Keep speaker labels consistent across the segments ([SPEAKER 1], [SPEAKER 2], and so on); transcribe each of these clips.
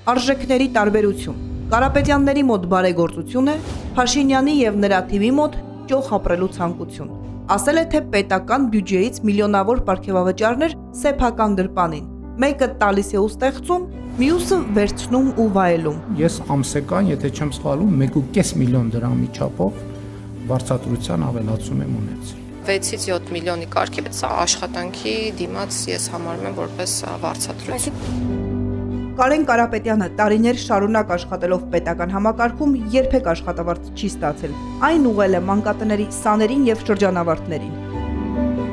[SPEAKER 1] Արժեքների տարբերություն, Կարապետյանների մոտ բարեգործություն է, Փաշինյանի և նրա թիմի մոտ ճոխ ապրելու ցանկություն, ասել է թե պետական բյուջեից միլիոնավոր պարգևավճարներ սեփական գրպանին, մեկը տալիս է ու ստեղծում, մյուսը վերցնում ու վայելում։
[SPEAKER 2] Ես ամսական, եթե չեմ սխալվում, 1.5 միլիոն դրամի չափով վարձատրության ավելացում եմ ունեցել։
[SPEAKER 3] 6-ից 7 միլիոնի կարգի, բայց սա աշխատանքի դիմաց ես համարում եմ որպես վարձատրություն։
[SPEAKER 1] Կարեն Կարապետյանը տարիներ շարունակ աշխատելով պետական համակարգում երբեք աշխատավարձ չի ստացել, այն ուղղել է մանկատների սաներին և շրջանավարտներին։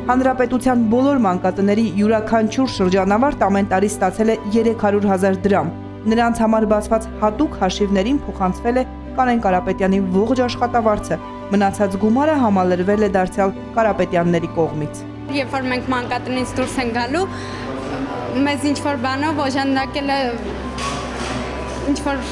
[SPEAKER 1] Հանրապետության բոլոր մանկատների յուրաքանչյուր շրջանավարտ ամեն տարի ստացել է 300,000 դրամ, նրանց համար բացված հատուկ հաշիվներին փոխանցվել է Կարեն Կարապետյանի ողջ աշխատավարձը, մնացած գումարը համալրվել է դարձյալ Կարապետյանների կողմից։
[SPEAKER 4] Երբ որ մենք մանկատնից դուրս են գալու, մեզ ինչ-որ բանով օժանդակել է ինչ-որ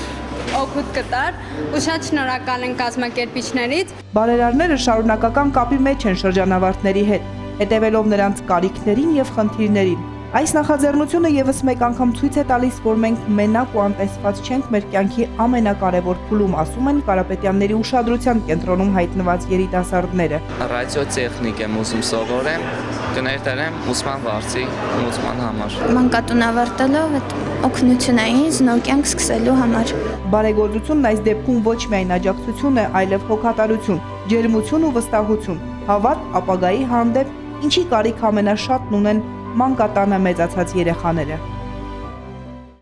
[SPEAKER 4] օգուտ կտար ու շատ շնորհակալ են կազմակերպիչներից։
[SPEAKER 1] Բարերարները շարունակական կապի մեջ են շրջանավարտների հետ, հետևելով նրանց կարիքներին և խնդիրներին։ Այս նախաձեռնությունը ևս մեկ անգամ ցույց է տալիս, որ մենք մենակ ու անտեսված չենք մեր կյանքի ամենակարևոր փուլում, ասում են Կարապետյանների ուշադրության կենտրոնում հայտնված երիտասարդները։
[SPEAKER 5] Ռադիոտեխնիկ եմ ուզում սովորեմ, կներդրեմ ուսման վարձի ուսման համար։
[SPEAKER 6] Մանկատուն ավարտելով այդ օգնություն է ինձ նոր կյանք սկսելու համար։
[SPEAKER 1] Բարեգործությունն այս դեպքում ոչ միայն աջակցություն է, այլև հոգատարություն, ջերմություն ու վստահություն, հավատ ապագայի հանդեպ, ինչի կարիք ամենաշատն ունեն մանկատանը մեծացած երեխաները։